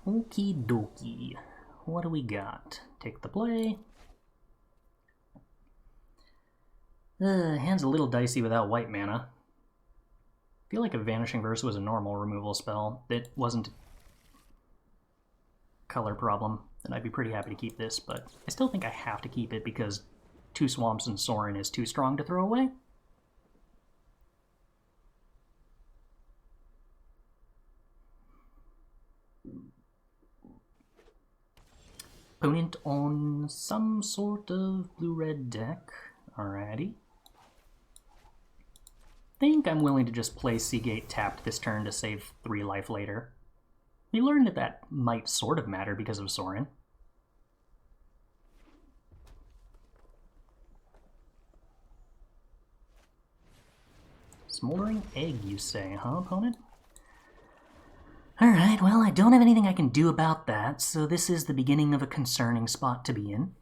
Okie dokie. What do we got? Take the play. Hand's a little dicey without white mana. I feel like if Vanishing Verse was a normal removal spell that wasn't a color problem, then I'd be pretty happy to keep this, but I still think I have to keep it because 2 Swamps and Sorin is too strong to throw away. Opponent on some sort of blue-red deck. Alrighty. Think I'm willing to just play Seagate tapped this turn to save 3 life later. We learned that that might sort of matter because of Sorin. Smoldering Egg, you say, huh, opponent? Alright, well, I don't have anything I can do about that, so this is the beginning of a concerning spot to be in.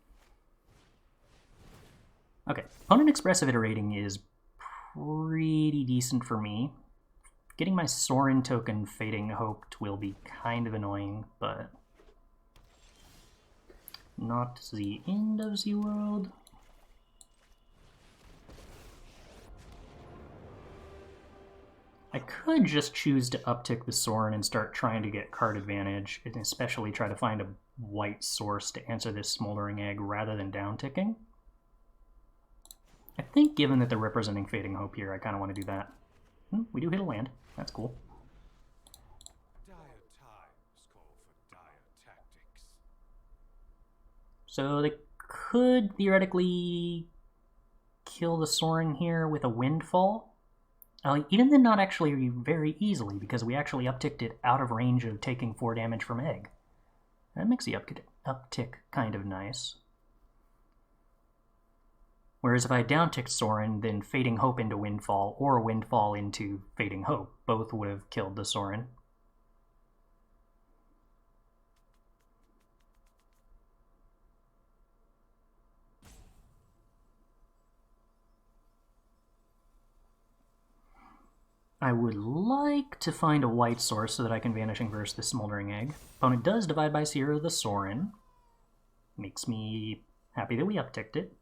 Okay, opponent expressive iterating is pretty decent for me. Getting my Sorin token Fading Hoped will be kind of annoying, but not the end of the world. I could just choose to uptick the Sorin and start trying to get card advantage, and especially try to find a white source to answer this Smoldering Egg rather than downticking. I think given that they're representing Fading Hope here, I kind of want to do that. We do hit a land. That's cool. Dire times call for dire tactics. So they could theoretically kill the Sorin here with a Windfall. Even then not actually very easily, because we actually upticked it out of range of taking 4 damage from Egg. That makes the uptick kind of nice. Whereas if I downticked Sorin, then Fading Hope into Windfall, or Windfall into Fading Hope, both would have killed the Sorin. I would like to find a white source so that I can Vanishing Verse this Smoldering Egg. Opponent does divide by 0 the Sorin. Makes me happy that we upticked it.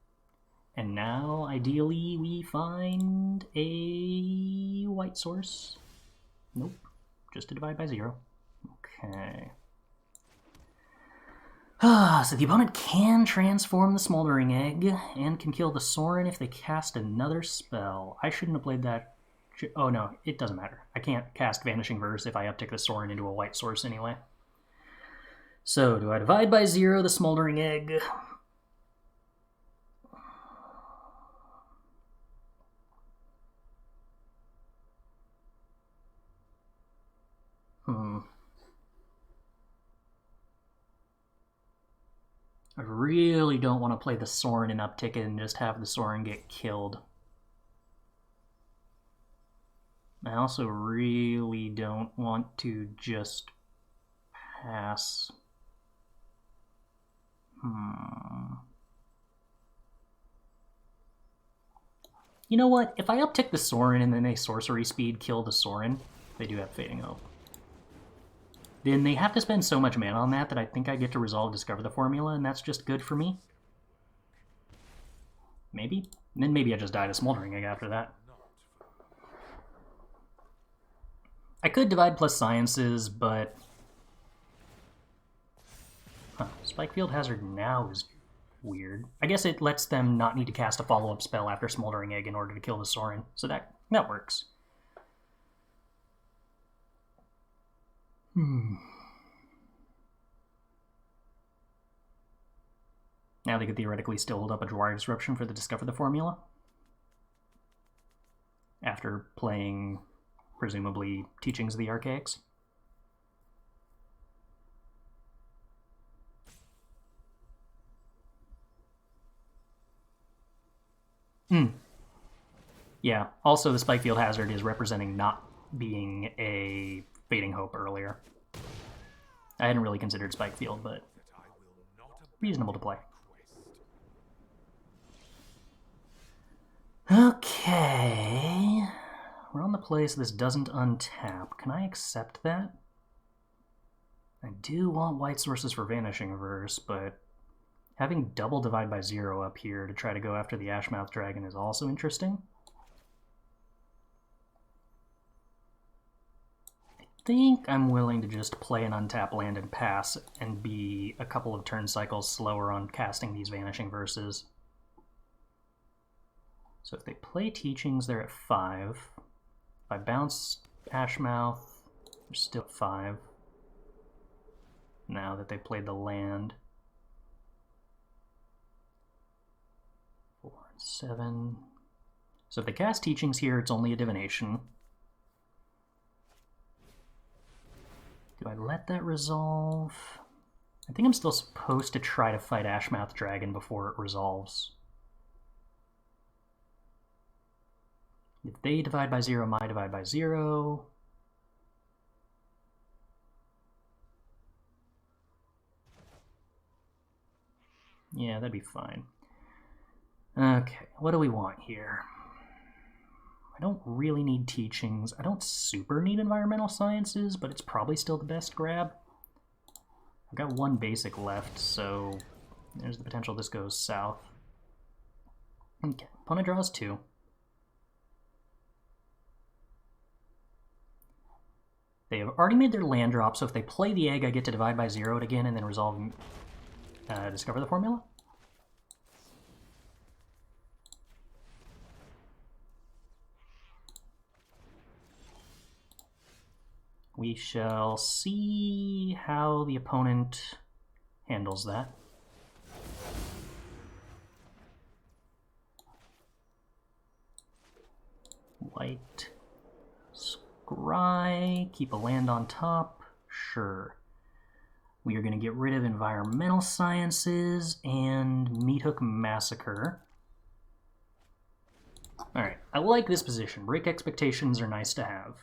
And now, ideally, we find a white source. Nope, just to divide by 0. Okay. So the opponent can transform the Smoldering Egg and can kill the Sorin if they cast another spell. I shouldn't have played that. Oh no, it doesn't matter. I can't cast Vanishing Verse if I uptick the Sorin into a white source anyway. So, do I divide by 0 the Smoldering Egg? I really don't want to play the Sorin and uptick it and just have the Sorin get killed. I also really don't want to just pass. You know what? If I uptick the Sorin and then they sorcery speed kill the Sorin, they do have Fading Hope. Then they have to spend so much mana on that that I think I get to resolve Discover the Formula, and that's just good for me. Maybe? And then maybe I just die to Smoldering Egg after that. I could divide plus Sciences, but... Spikefield Hazard now is weird. I guess it lets them not need to cast a follow-up spell after Smoldering Egg in order to kill the Sorin, so that works. Now they could theoretically still hold up a Jwari Disruption for the Discover the Formula. After playing... presumably Teachings of the Archaics. Yeah, also the Spikefield Hazard is representing not being a Fading Hope earlier. I hadn't really considered Spikefield, but reasonable to play. Okay... We're on the play so this doesn't untap. Can I accept that? I do want white sources for Vanishing Verse, but having double Divide by Zero up here to try to go after the Ashmouth Dragon is also interesting. I think I'm willing to just play an untap land and pass and be a couple of turn cycles slower on casting these Vanishing Verses. So if they play Teachings, they're at 5. If I bounce Ashmouth, they're still at 5. Now that they've played the land. 4 and 7. So if they cast Teachings here, it's only a divination. Do I let that resolve? I think I'm still supposed to try to fight Ashmouth Dragon before it resolves. If they divide by 0, my divide by 0. Yeah, that'd be fine. Okay, what do we want here? I don't really need Teachings. I don't super need Environmental Sciences, but it's probably still the best grab. I've got one basic left, so there's the potential this goes south. Okay, opponent draws 2. They have already made their land drop, so if they play the egg, I get to divide by 0 it again and then resolve, discover the formula. We shall see how the opponent handles that. White. Scry, keep a land on top, sure. We are going to get rid of Environmental Sciences and Meathook Massacre. Alright, I like this position. Break expectations are nice to have.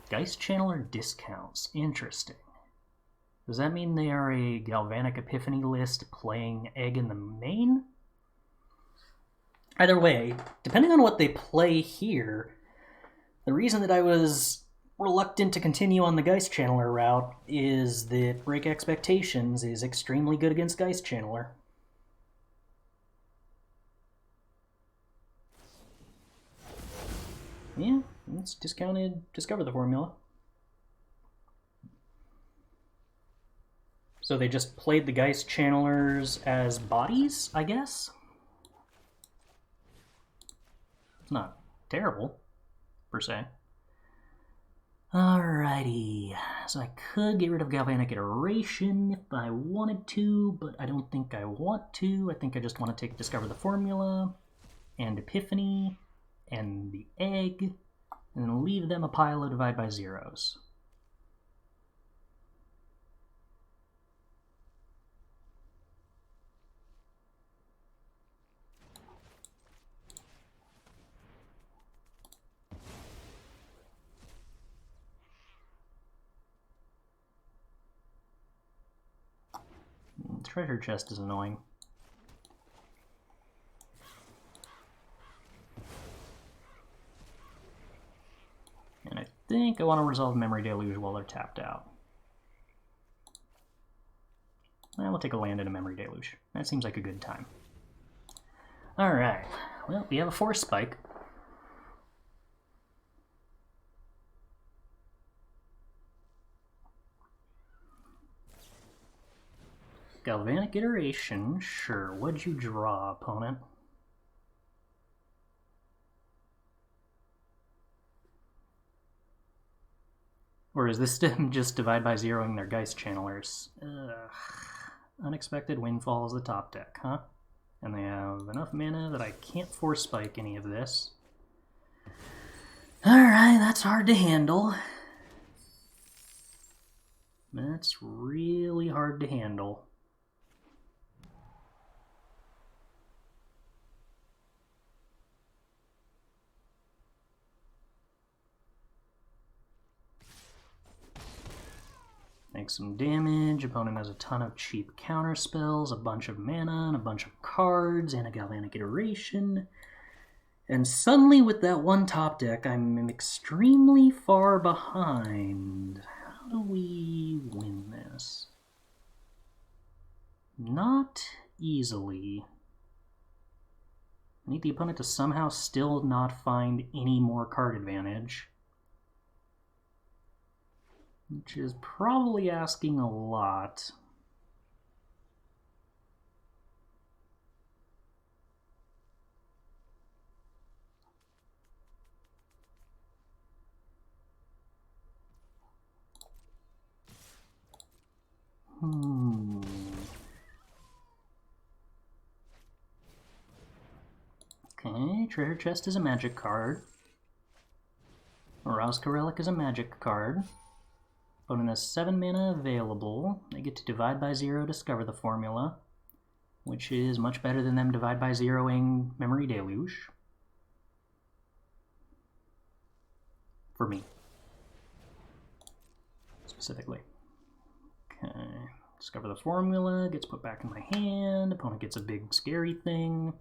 Geist Channeler discounts. Interesting. Does that mean they are a Galvanic Epiphany list playing egg in the main? Either way, depending on what they play here, the reason that I was reluctant to continue on the Geist Channeler route is that Break Expectations is extremely good against Geist Channeler. Yeah, it's discounted. Discover the formula. So they just played the Geist Channelers as bodies, I guess? It's not terrible, per se. Alrighty, so I could get rid of Galvanic Iteration if I wanted to, but I don't think I want to. I think I just want to take Discover the Formula and Epiphany and the egg, and then leave them a pile of Divide by Zeros. Treasure chest is annoying. And I think I want to resolve Memory Deluge while they're tapped out. We'll take a land and a Memory Deluge. That seems like a good time. Alright, well, we have a Force Spike. Galvanic Iteration, sure. What'd you draw, opponent? Or is this them just divide by zeroing their Geist Channelers? Ugh. Unexpected Windfall is the top deck, huh? And they have enough mana that I can't Force Spike any of this. Alright, that's hard to handle. That's really hard to handle. Make some damage. Opponent has a ton of cheap counter spells, a bunch of mana, and a bunch of cards, and a Galvanic Iteration. And suddenly, with that one top deck, I'm extremely far behind. How do we win this? Not easily. I need the opponent to somehow still not find any more card advantage, which is probably asking a lot. Okay, Treasure Chest is a magic card. Orazka Relic is a magic card. Opponent has 7 mana available. They get to divide by 0, discover the formula, which is much better than them divide by 0ing Memory Deluge. For me. Specifically. Okay. Discover the formula, gets put back in my hand. Opponent gets a big scary thing.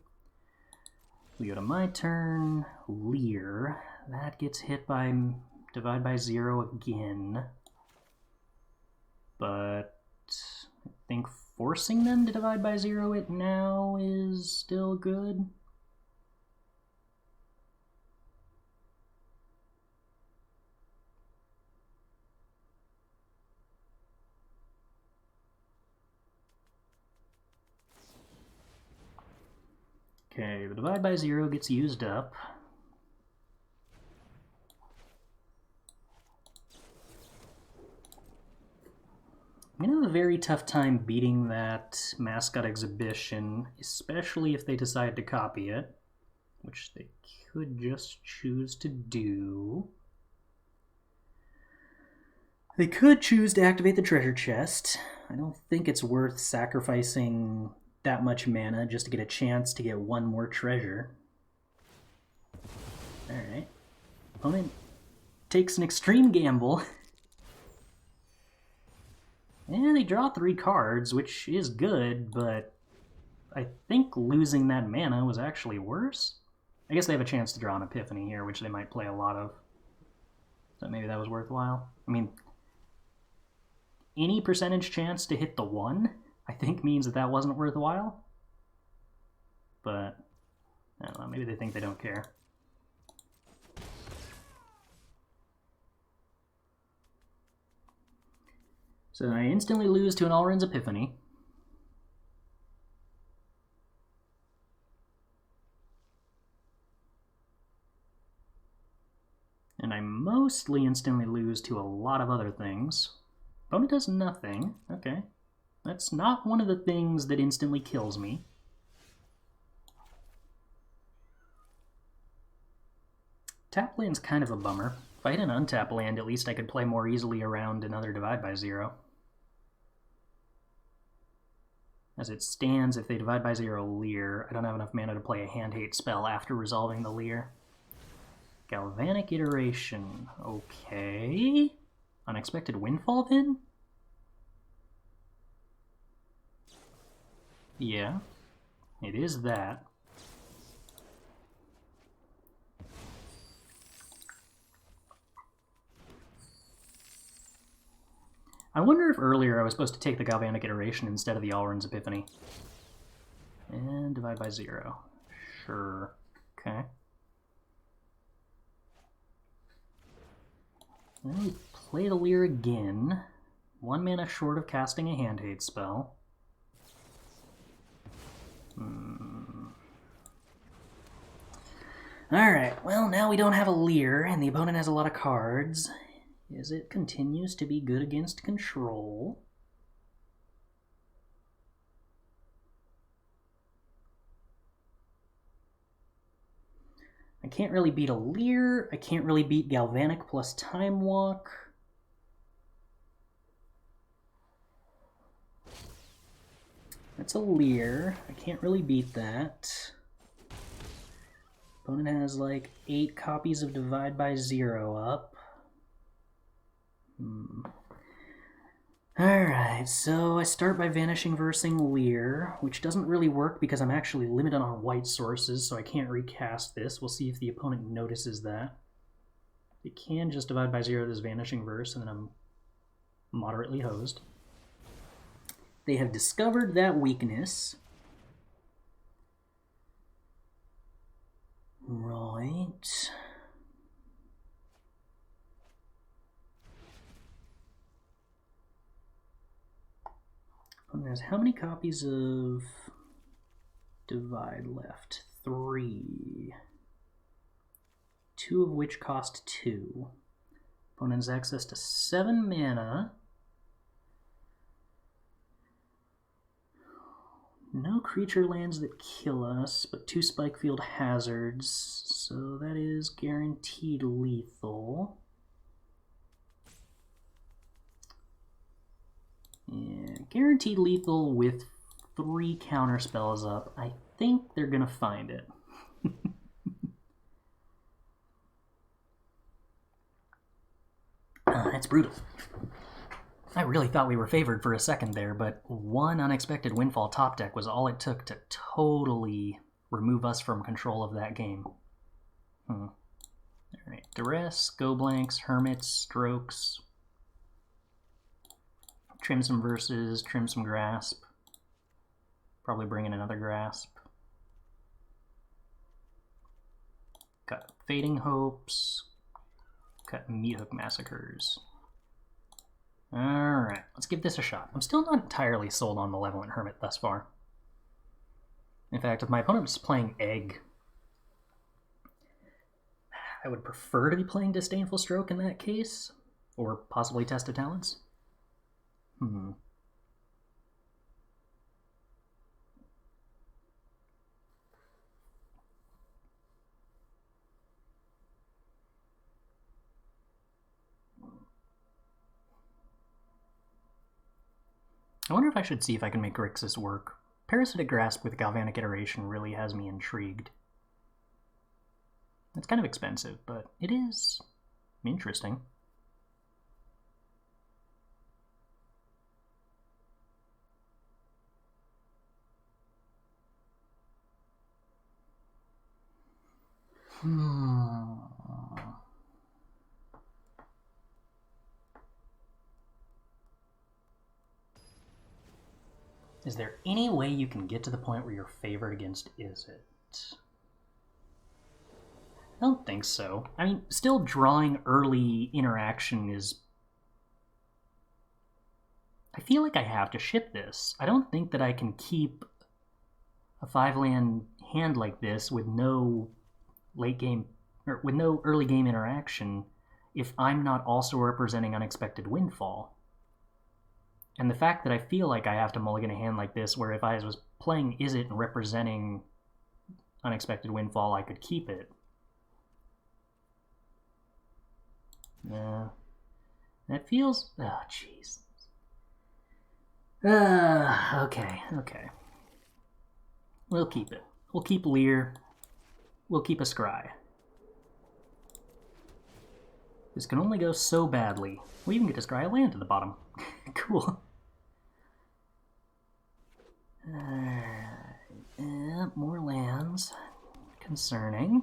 We go to my turn. Lier. That gets hit by divide by 0 again. But I think forcing them to divide by 0 it now is still good. Okay, the divide by 0 gets used up. I'm going to have a very tough time beating that Mascot Exhibition, especially if they decide to copy it, which they could just choose to do. They could choose to activate the treasure chest. I don't think it's worth sacrificing that much mana just to get a chance to get one more treasure. Alright. Opponent takes an extreme gamble. And they draw 3 cards, which is good, but I think losing that mana was actually worse. I guess they have a chance to draw an Epiphany here, which they might play a lot of. So maybe that was worthwhile. I mean, any percentage chance to hit the 1, I think means that that wasn't worthwhile. But, I don't know, maybe they think they don't care. So I instantly lose to an Alrund's Epiphany. And I mostly instantly lose to a lot of other things. Opponent does nothing. Okay. That's not one of the things that instantly kills me. Tap land's kind of a bummer. If I had an untap land, at least I could play more easily around another divide by 0. As it stands, if they divide by 0 Lier, I don't have enough mana to play a hand hate spell after resolving the Lier. Galvanic Iteration. Okay. Unexpected Windfall then? Yeah. It is that. I wonder if earlier I was supposed to take the Galvanic Iteration instead of the Alrund's Epiphany. And divide by 0. Sure. Okay. Then we play the Lier again. 1 mana short of casting a hand hate spell. Alright, well now we don't have a Lier and the opponent has a lot of cards. As it continues to be good against control. I can't really beat a Lier. I can't really beat Galvanic plus Time Walk. That's a Lier. I can't really beat that. Opponent has like 8 copies of Divide by 0 up. Alright, so I start by Vanishing Versing Lier, which doesn't really work because I'm actually limited on white sources, so I can't recast this. We'll see if the opponent notices that. It can just divide by 0 this Vanishing Verse, and then I'm moderately hosed. They have discovered that weakness. Right. There's how many copies of Divide left? 3. 2 of which cost 2. Opponent has access to 7 mana. No creature lands that kill us, but 2 Spikefield Hazards, so that is guaranteed lethal. Yeah, guaranteed lethal with 3 counter spells up. I think they're gonna find it. That's brutal. I really thought we were favored for a second there, but 1 unexpected windfall top deck was all it took to totally remove us from control of that game. Alright, Duress, Go Blanks, Hermits, Strokes. Trim some Verses, trim some Grasp. Probably bring in another Grasp. Cut Fading Hopes. Cut Meathook Massacres. Alright, let's give this a shot. I'm still not entirely sold on Malevolent Hermit thus far. In fact, if my opponent was playing Egg, I would prefer to be playing Disdainful Stroke in that case, or possibly Test of Talents. I wonder if I should see if I can make Grixis work. Parasitic Grasp with Galvanic Iteration really has me intrigued. It's kind of expensive, but it is interesting. Is there any way you can get to the point where you're favored against Izzet? I don't think so. I mean, still drawing early interaction is... I feel like I have to ship this. I don't think that I can keep a 5-land hand like this with no late game, or with no early game interaction if I'm not also representing Unexpected Windfall. And the fact that I feel like I have to mulligan a hand like this, where if I was playing Izzet and representing Unexpected Windfall, I could keep it. Yeah. That feels... Oh, jeez. Okay. We'll keep it. We'll keep Lier. We'll keep a Scry. This can only go so badly. We even get to Scry a land to the bottom. Cool. Alright, more lands. Concerning.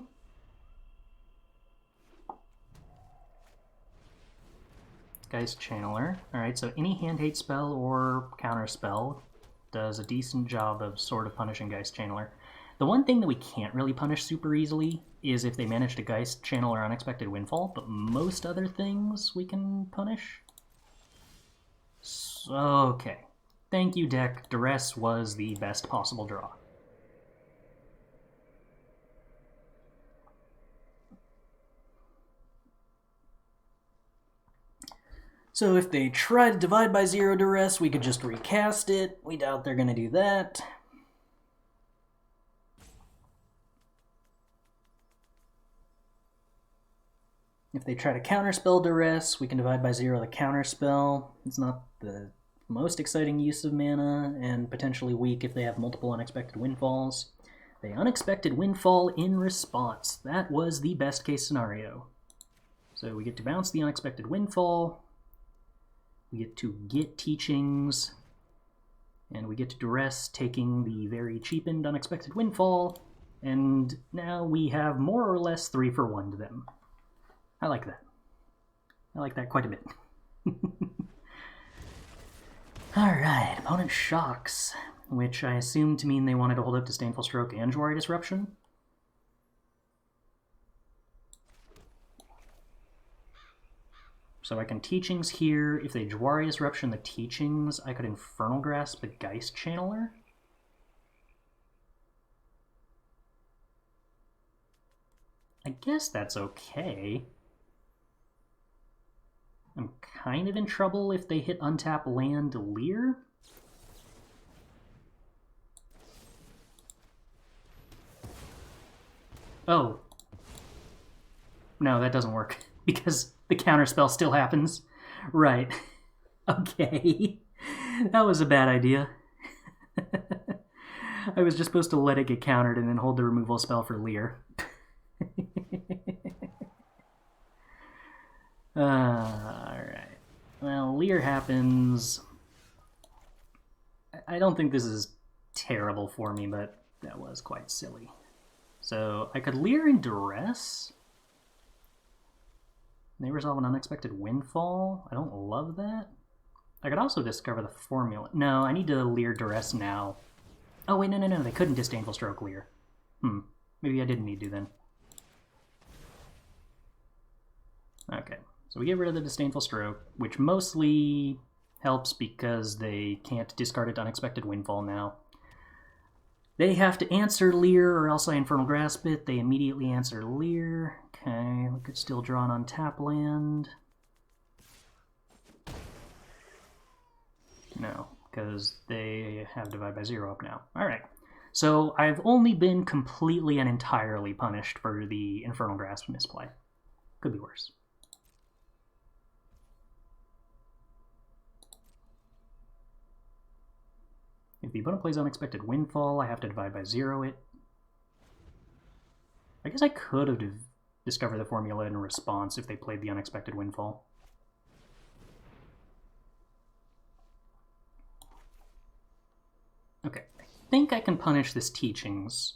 Geist Channeler. Alright, so any hand hate spell or counter spell does a decent job of sort of punishing Geist Channeler. The one thing that we can't really punish super easily is if they manage to Geist Channel or Unexpected Windfall, but most other things we can punish. So, okay. Thank you, deck. Duress was the best possible draw. So if they try to divide by 0 Duress, we could just recast it. We doubt they're going to do that. If they try to counterspell Duress, we can divide by 0 the counterspell. It's not the most exciting use of mana, and potentially weak if they have multiple Unexpected Windfalls. They Unexpected Windfall in response. That was the best case scenario. So we get to bounce the Unexpected Windfall. We get to get teachings, and we get to duress, taking the very cheapened Unexpected Windfall, and now we have more or less 3 for 1 to them. I like that. I like that quite a bit. Alright, opponent shocks, which I assume to mean they wanted to hold up Disdainful Stroke and Jwari Disruption. So I can Teachings here. If they Jwari Disruption the Teachings, I could Infernal Grasp the Geist Channeler. I guess that's okay. I'm kind of in trouble if they hit untap land Lier. Oh. No, that doesn't work, because the counterspell still happens. Right. Okay. That was a bad idea. I was just supposed to let it get countered and then hold the removal spell for Lier. Alright. Well, Lier happens. I don't think this is terrible for me, but that was quite silly. So I could Lier in Duress. They resolve an Unexpected Windfall. I don't love that. I could also discover the formula. No, I need to Lier Duress now. Oh, wait, no. They couldn't Disdainful Stroke Lier. Maybe I didn't need to then. Okay, so we get rid of the Disdainful Stroke, which mostly helps because they can't discard it to Unexpected Windfall now. They have to answer Lier, or else I Infernal Grasp it. They immediately answer Lier. Okay, we could still draw an untap land. No, because they have Divide by Zero up now. Alright, so I've only been completely and entirely punished for the Infernal Grasp misplay. Could be worse. If the opponent plays Unexpected Windfall, I have to Divide by Zero it. I guess I could have discovered the formula in response if they played the Unexpected Windfall. Okay, I think I can punish this Teachings.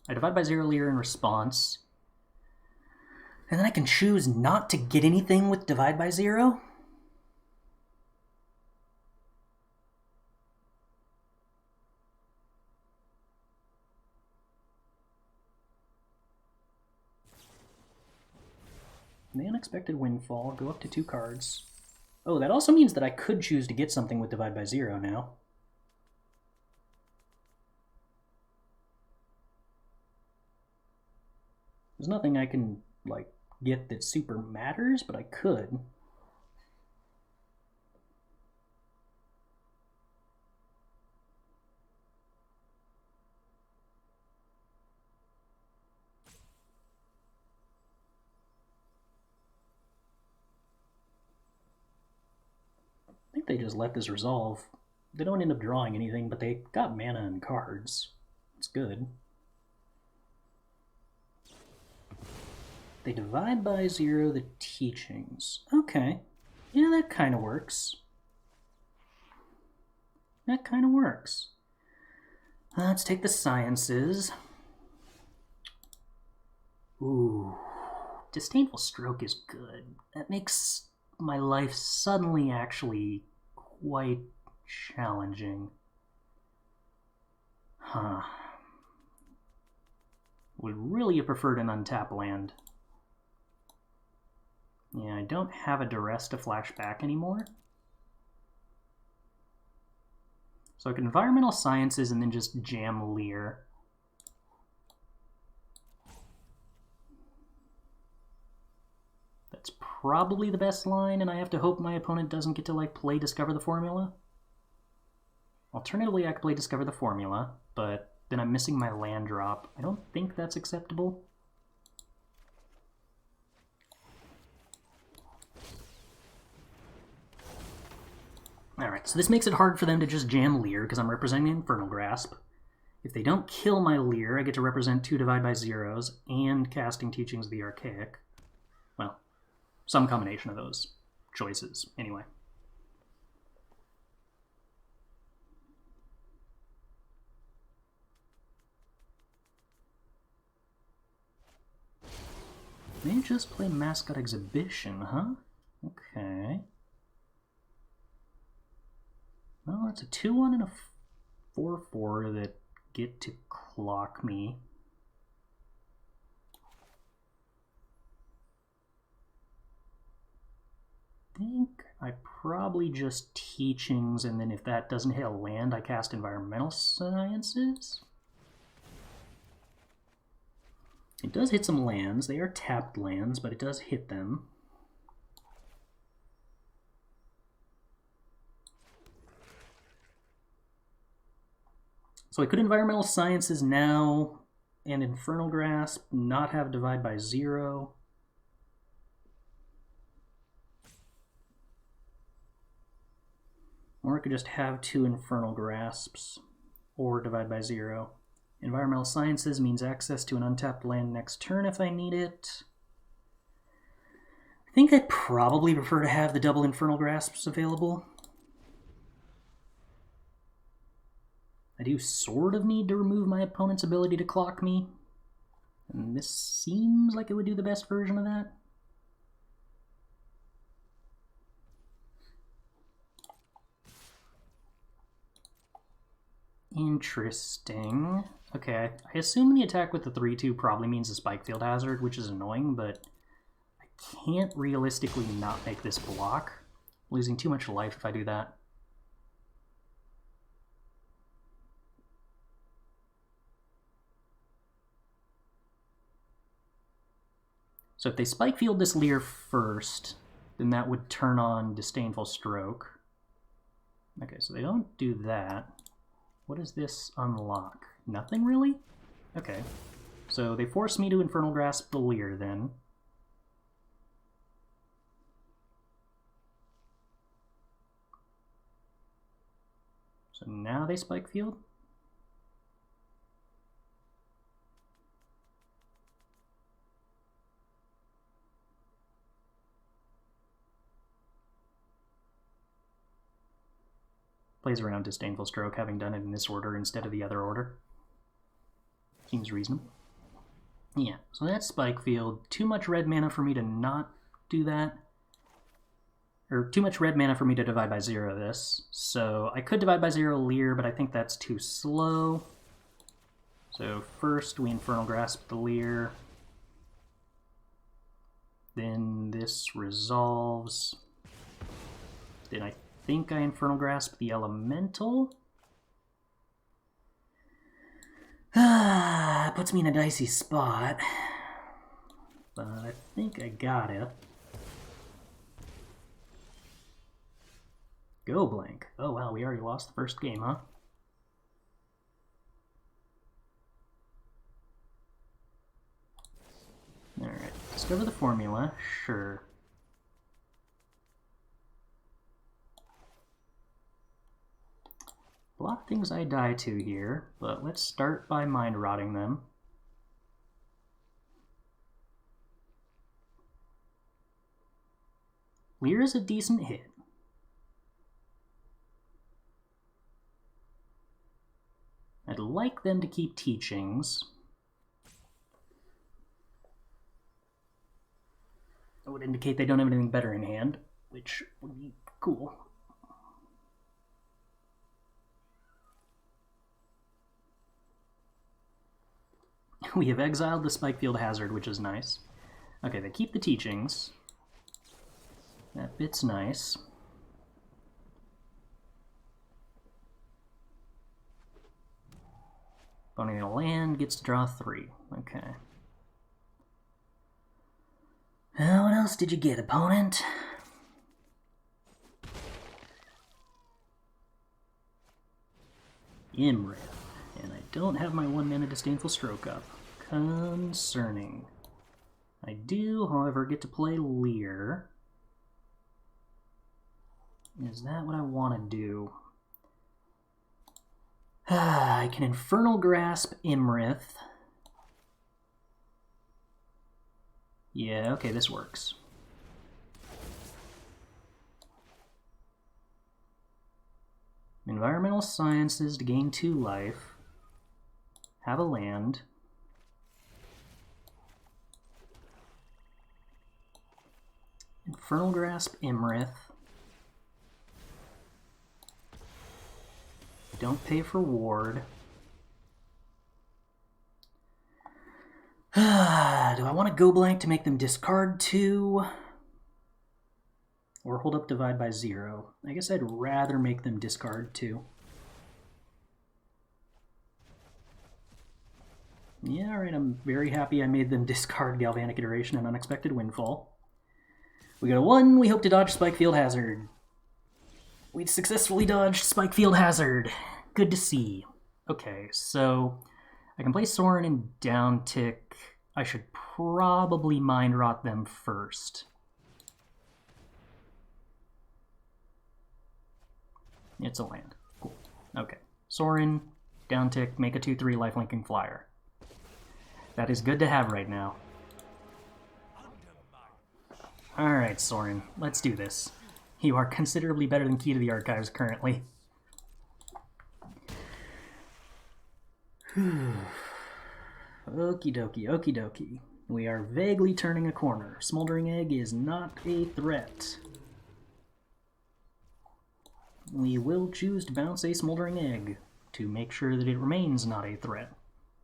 I Divide by Zero Lier in response. And then I can choose not to get anything with Divide by Zero? The Unexpected Windfall, go up to 2 cards. Oh, that also means that I could choose to get something with Divide by Zero now. There's nothing I can, like, get that super matters, but I could. I think they just let this resolve. They don't end up drawing anything, but they got mana and cards. It's good. They Divide by Zero the Teachings. Okay. Yeah, that kind of works. That kind of works. Let's take the Sciences. Ooh. Disdainful Stroke is good. That makes my life suddenly actually quite challenging. Huh. Would really have preferred an untap land. Yeah, I don't have a Duress to flash back anymore. So I can Environmental Sciences and then just jam Lier. That's probably the best line, and I have to hope my opponent doesn't get to, like, play Discover the Formula. Alternatively, I could play Discover the Formula, but then I'm missing my land drop. I don't think that's acceptable. Alright, so this makes it hard for them to just jam Lier, because I'm representing Infernal Grasp. If they don't kill my Lier, I get to represent 2 Divide by Zeros and casting Teachings of the Archaic. Well, some combination of those choices, anyway. May just play Mascot Exhibition, huh? Okay. Well, it's a 2-1 and a 4-4 that get to clock me. I think I probably just Teachings, and then if that doesn't hit a land, I cast Environmental Sciences. It does hit some lands. They are tapped lands, but it does hit them. So I could Environmental Sciences now and Infernal Grasp, not have Divide by 0. Or I could just have 2 Infernal Grasps or Divide by 0. Environmental Sciences means access to an untapped land next turn if I need it. I think I'd probably prefer to have the double Infernal Grasps available. I do sort of need to remove my opponent's ability to clock me, and this seems like it would do the best version of that. Interesting. Okay, I assume the attack with the 3-2 probably means a Spike Field Hazard, which is annoying, but I can't realistically not make this block. I'm losing too much life if I do that. So if they Spike Field this Lier first, then that would turn on Disdainful Stroke. Okay, so they don't do that. What does this unlock? Nothing, really? Okay. So they force me to Infernal Grasp the Lier, then. So now they Spike Field? Plays around Disdainful Stroke, having done it in this order instead of the other order. Seems reasonable. Yeah, so that's Spike Field. Too much red mana for me to not do that. Or too much red mana for me to Divide by 0 this. So I could Divide by 0 Lier, but I think that's too slow. So first we Infernal Grasp the Lier. Then this resolves. Then I think I Infernal Grasp the Elemental. Puts me in a dicey spot. But I think I got it. Go blank. Oh wow, we already lost the first game, huh? Alright, discover the formula, sure. A lot of things I die to here, but let's start by mind rotting them. Lier is a decent hit. I'd like them to keep Teachings. That would indicate they don't have anything better in hand, which would be cool. We have exiled the Spike Field Hazard, which is nice. Okay, they keep the Teachings. That bit's nice. Boning a land, gets to draw 3. Okay. What else did you get, opponent? Imrith. And I don't have my 1 mana Disdainful Stroke up. Concerning. I do, however, get to play Lier. Is that what I want to do? I can Infernal Grasp Imrith. Yeah, okay, this works. Environmental Sciences to gain 2 life. Have a land. Infernal Grasp, Imrith. Don't pay for Ward. Do I want to go blank to make them discard 2? Or hold up Divide by 0? I guess I'd rather make them discard 2. Yeah, alright, I'm very happy I made them discard Galvanic Iteration and Unexpected Windfall. We got a 1, we hope to dodge Spikefield Hazard. We've successfully dodged Spikefield Hazard. Good to see. Okay, so I can play Sorin and downtick. I should probably Mind Rot them first. It's a land. Cool. Okay. Sorin, downtick, make a 2-3 lifelinking flyer. That is good to have right now. Alright, Sorin, let's do this. You are considerably better than Key to the Archives currently. Okie dokie, okie dokie. We are vaguely turning a corner. Smoldering Egg is not a threat. We will choose to bounce a Smoldering Egg to make sure that it remains not a threat,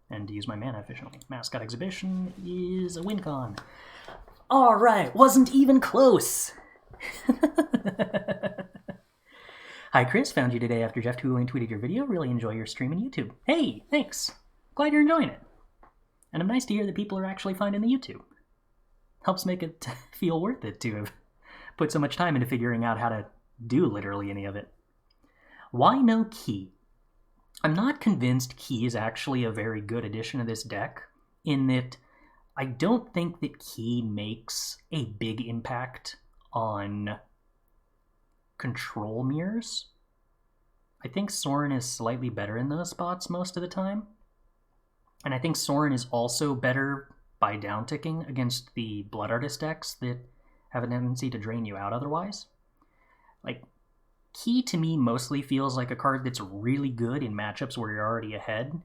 and to use my mana efficiently. Mascot Exhibition is a win con. Alright, wasn't even close! Hi Chris, found you today after Jeff Tooling tweeted your video. Really enjoy your stream on YouTube. Hey, thanks! Glad you're enjoying it. And I'm nice to hear that people are actually finding the YouTube. Helps make it feel worth it to have put so much time into figuring out how to do literally any of it. Why no Key? I'm not convinced Key is actually a very good addition to this deck, in that I don't think that Key makes a big impact on control mirrors. I think Sorin is slightly better in those spots most of the time. And I think Sorin is also better by downticking against the Blood Artist decks that have a tendency to drain you out otherwise. Like, Key to me mostly feels like a card that's really good in matchups where you're already ahead,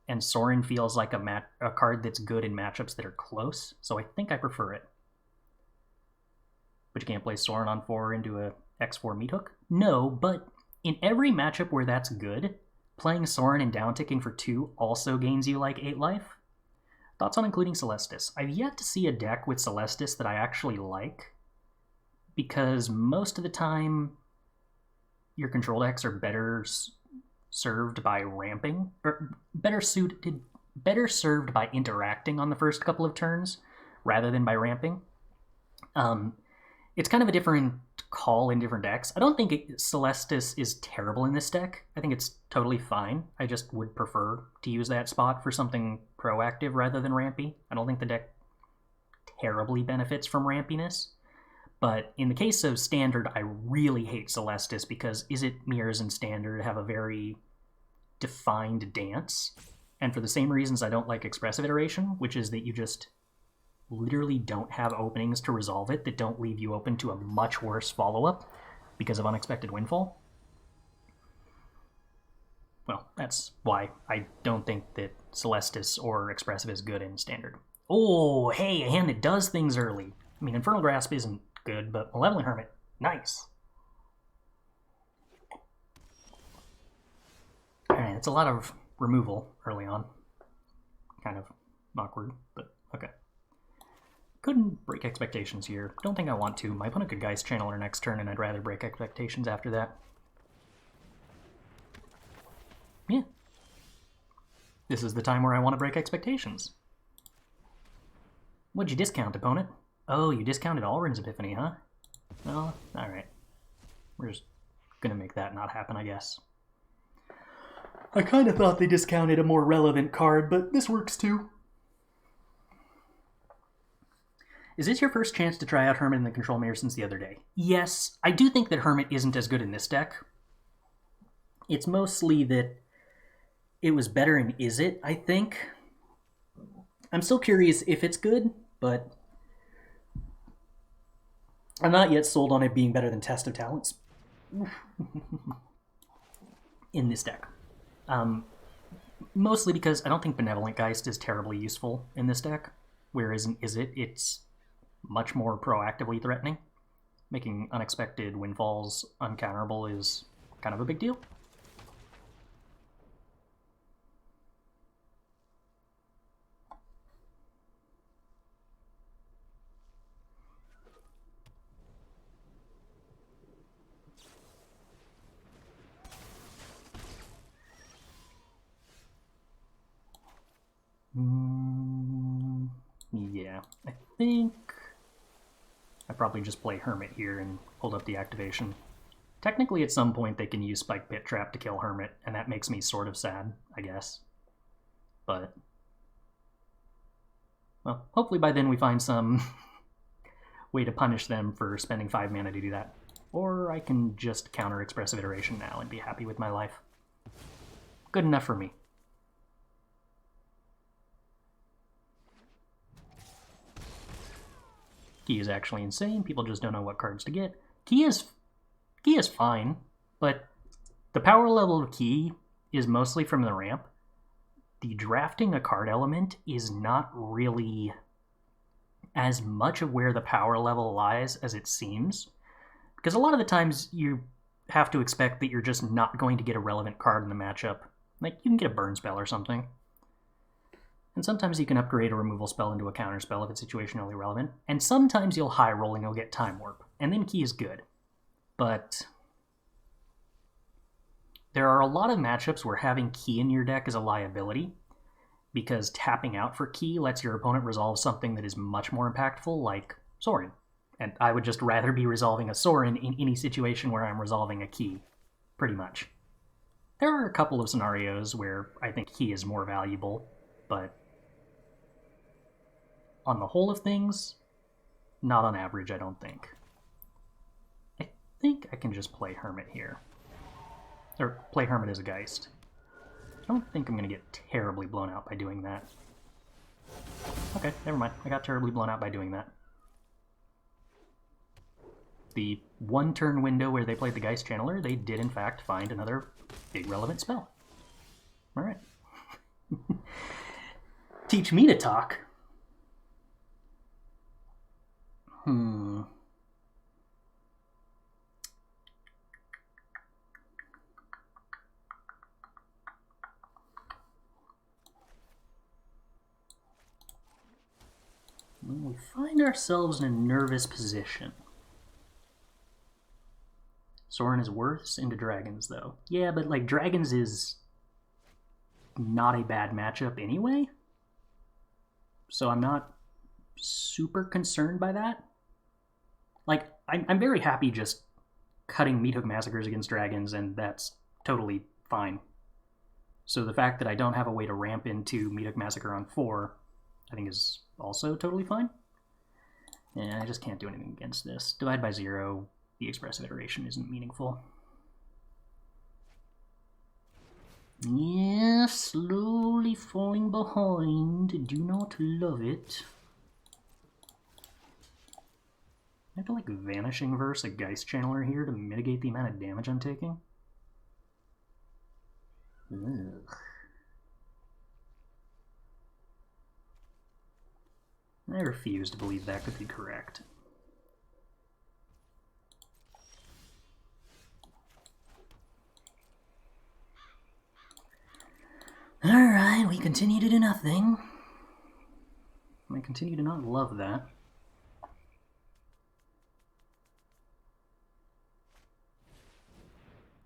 and Sorin feels like a card that's good in matchups that are close, so I think I prefer it. But you can't play Sorin on 4 into a X4 Meathook? No, but in every matchup where that's good, playing Sorin and downticking for 2 also gains you like 8 life. Thoughts on including Celestis? I've yet to see a deck with Celestis that I actually like, because most of the time your control decks are better served by ramping, or better served by interacting on the first couple of turns rather than by ramping. It's kind of a different call in different decks. I don't think Celestis is terrible in this deck. I think it's totally fine. I just would prefer to use that spot for something proactive rather than rampy. I don't think the deck terribly benefits from rampiness. But in the case of Standard, I really hate Celestis because Izzet mirrors in Standard have a very defined dance. And for the same reasons I don't like Expressive Iteration, which is that you just literally don't have openings to resolve it that don't leave you open to a much worse follow-up because of Unexpected Windfall. Well, that's why I don't think that Celestis or Expressive is good in Standard. Oh, hey, a hand that does things early. I mean, Infernal Grasp isn't good, but Malevolent Hermit, nice. Alright, it's a lot of removal early on. Kind of awkward, but okay. Couldn't break expectations here. Don't think I want to. My opponent could Geist Channeler next turn, and I'd rather break expectations after that. Yeah. This is the time where I want to break expectations. What'd you discount, opponent? Oh, you discounted Alrund's Epiphany, huh? Well, alright. We're just gonna make that not happen, I guess. I kinda thought they discounted a more relevant card, but this works too. Is this your first chance to try out Hermit in the Control Mirror since the other day? Yes, I do think that Hermit isn't as good in this deck. It's mostly that it was better in Izzet, I think. I'm still curious if it's good, but I'm not yet sold on it being better than Test of Talents in this deck. Mostly because I don't think Benevolent Geist is terribly useful in this deck, whereas in Izzet, it's much more proactively threatening. Making unexpected windfalls uncounterable is kind of a big deal. Yeah, I think I probably just play Hermit here and hold up the activation. Technically, at some point, they can use Spike Pit Trap to kill Hermit, and that makes me sort of sad, I guess. But, well, hopefully by then we find some way to punish them for spending 5 mana to do that. Or I can just counter Expressive Iteration now and be happy with my life. Good enough for me. Key is actually insane. People just don't know what cards to get. Key is fine, but the power level of Key is mostly from the ramp. The drafting a card element is not really as much of where the power level lies as it seems. Because a lot of the times you have to expect that you're just not going to get a relevant card in the matchup. Like, you can get a burn spell or something. And sometimes you can upgrade a removal spell into a counter spell if it's situationally relevant. And sometimes you'll high roll and you'll get Time Warp. And then Key is good. But there are a lot of matchups where having Key in your deck is a liability, because tapping out for Key lets your opponent resolve something that is much more impactful, like Sorin. And I would just rather be resolving a Sorin in any situation where I'm resolving a Key, pretty much. There are a couple of scenarios where I think Key is more valuable, but on the whole of things, not on average, I don't think. I think I can just play Hermit here. Or play Hermit as a Geist. I don't think I'm going to get terribly blown out by doing that. Okay, never mind. I got terribly blown out by doing that. The one-turn window where they played the Geist Channeler, they did in fact find another big relevant spell. Alright. Teach me to talk. We find ourselves in a nervous position. Sorin is worse into Dragons, though. Yeah, but, like, Dragons is not a bad matchup anyway. So I'm not super concerned by that. Like, I'm very happy just cutting Meathook Massacres against Dragons, and that's totally fine. So the fact that I don't have a way to ramp into Meathook Massacre on 4, I think is also totally fine. And I just can't do anything against this. Divide by 0, the Expressive Iteration isn't meaningful. Yeah, slowly falling behind. Do not love it. I have to, like, Vanishing Verse a Geist Channeler here to mitigate the amount of damage I'm taking. Ugh. I refuse to believe that could be correct. Alright, we continue to do nothing. I continue to not love that.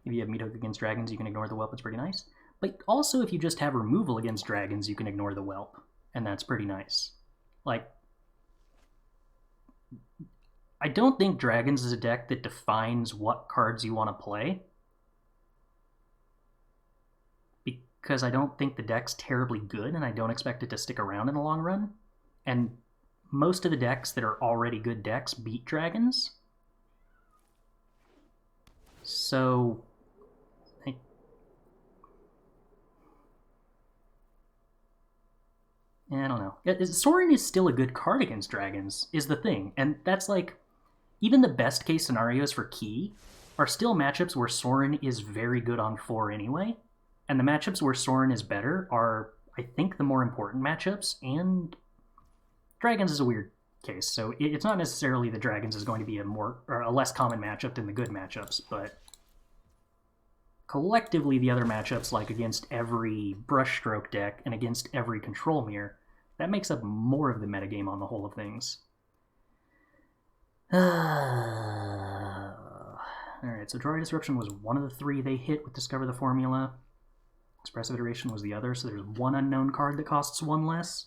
If you have Meathook against Dragons, you can ignore the Whelp, it's pretty nice. But also, if you just have removal against Dragons, you can ignore the Whelp, and that's pretty nice. Like, I don't think Dragons is a deck that defines what cards you want to play, because I don't think the deck's terribly good, and I don't expect it to stick around in the long run. And most of the decks that are already good decks beat Dragons. So I don't know. Sorin is still a good card against Dragons, is the thing. And that's like, even the best case scenarios for Key are still matchups where Sorin is very good on 4 anyway. And the matchups where Sorin is better are, I think, the more important matchups, and Dragons is a weird case. So it's not necessarily the dragons is going to be a less common matchup than the good matchups, but collectively the other matchups, like against every brushstroke deck and against every control mirror, that makes up more of the metagame on the whole of things. Alright, so Jwari Disruption was one of the three they hit with Discover the Formula. Expressive Iteration was the other, so there's one unknown card that costs one less.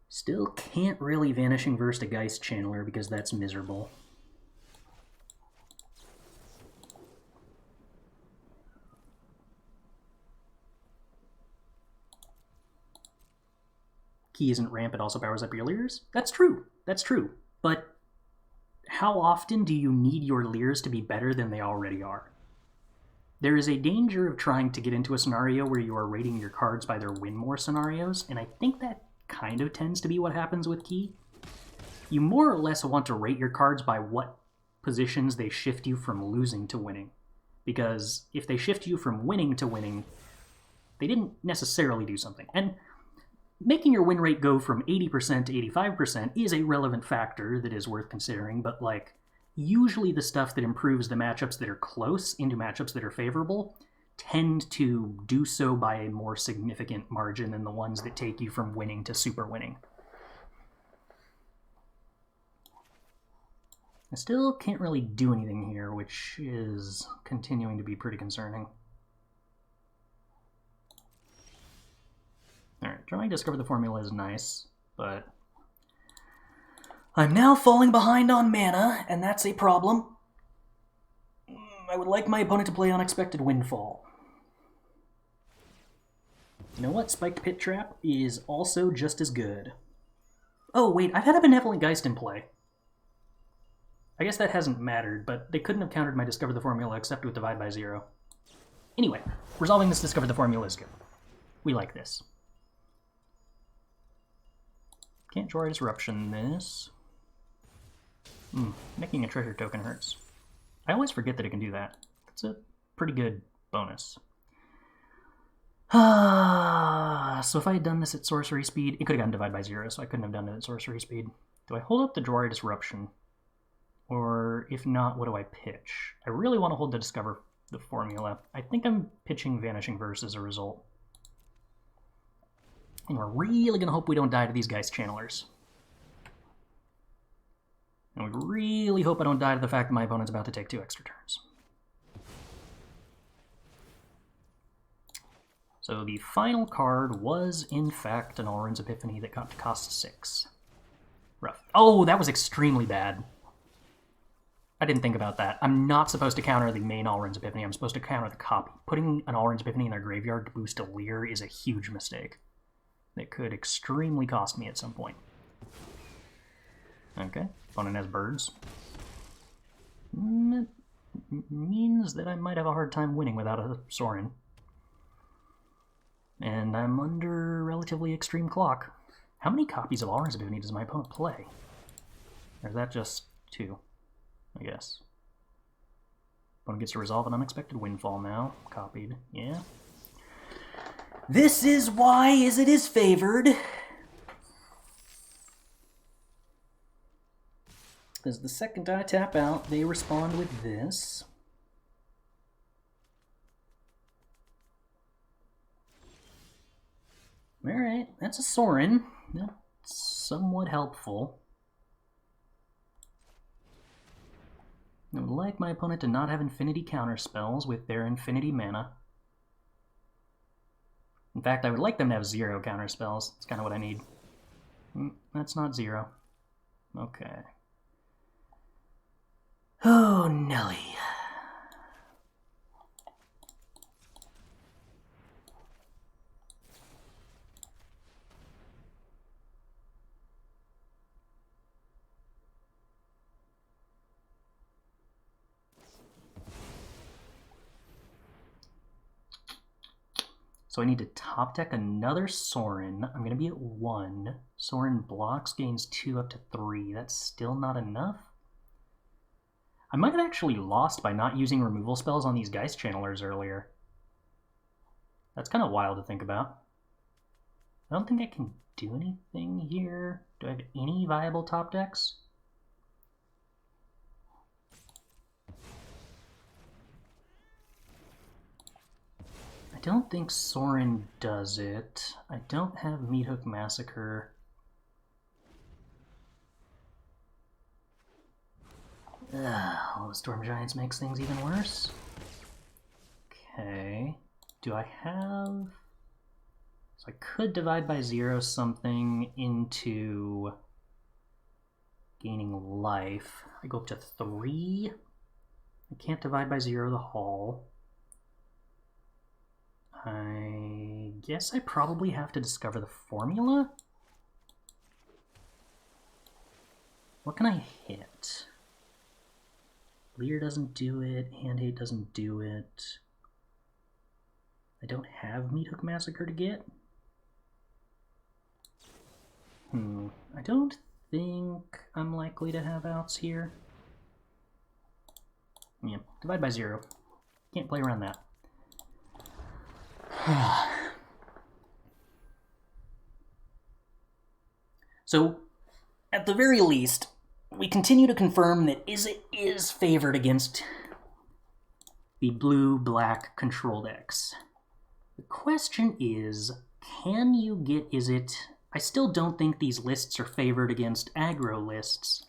Still can't really Vanishing Verse to Geist Channeler because that's miserable. Key isn't ramp, it also powers up your Liers. That's true. That's true. But how often do you need your Liers to be better than they already are? There is a danger of trying to get into a scenario where you are rating your cards by their win more scenarios, and I think that kind of tends to be what happens with Key. You more or less want to rate your cards by what positions they shift you from losing to winning. Because if they shift you from winning to winning, they didn't necessarily do something. And making your win rate go from 80% to 85% is a relevant factor that is worth considering, but like, usually the stuff that improves the matchups that are close into matchups that are favorable tend to do so by a more significant margin than the ones that take you from winning to super winning. I still can't really do anything here, which is continuing to be pretty concerning. Alright, trying to Discover the Formula is nice, but I'm now falling behind on mana, and that's a problem. I would like my opponent to play Unexpected Windfall. You know what? Spiked Pit Trap is also just as good. Oh, wait, I've had a Benevolent Geist in play. I guess that hasn't mattered, but they couldn't have countered my Discover the Formula except with Divide by Zero. Anyway, resolving this Discover the Formula is good. We like this. Can't Jwari Disruption this. Making a treasure token hurts. I always forget that it can do that. It's a pretty good bonus. So if I had done this at sorcery speed, it could have gotten Divide by Zero, so I couldn't have done it at sorcery speed. Do I hold up the Jwari Disruption? Or if not, what do I pitch? I really want to hold the Discover the Formula. I think I'm pitching Vanishing Verse as a result. And we're really going to hope we don't die to these guys' channelers. And we really hope I don't die to the fact that my opponent's about to take 2 extra turns. So the final card was, in fact, an Alrund's Epiphany that got to cost 6. Rough. Oh, that was extremely bad. I didn't think about that. I'm not supposed to counter the main Alrund's Epiphany. I'm supposed to counter the copy. Putting an Alrund's Epiphany in their graveyard to boost a Lier is a huge mistake. That could extremely cost me at some point. Okay, opponent has birds. It means that I might have a hard time winning without a Sorin. And I'm under relatively extreme clock. How many copies of Alrund's Epiphany does my opponent play? Or is that just 2, I guess? Opponent gets to resolve an Unexpected Windfall now. Copied, yeah. This is why it is favored. Because the second I tap out, they respond with this. Alright, that's a Sorin. That's somewhat helpful. I would like my opponent to not have infinity counter spells with their infinity mana. In fact, I would like them to have 0 counter spells. That's kind of what I need. That's not 0. Okay. Oh, Nelly. So I need to top deck another Sorin. I'm going to be at 1. Sorin blocks, gains 2 up to 3. That's still not enough? I might have actually lost by not using removal spells on these Geist Channelers earlier. That's kind of wild to think about. I don't think I can do anything here. Do I have any viable top decks? I don't think Sorin does it. I don't have Meathook Massacre. All the Storm Giants makes things even worse. Okay. Do I have... So I could divide by 0 something into gaining life. I go up to 3. I can't divide by 0 the Hall. I guess I probably have to discover the formula? What can I hit? Lier doesn't do it, Hand Hate doesn't do it. I don't have Meathook Massacre to get. I don't think I'm likely to have outs here. Yeah, divide by 0. Can't play around that. So, at the very least, we continue to confirm that Izzet is favored against the blue-black control decks. The question is, can you get Izzet? I still don't think these lists are favored against aggro lists,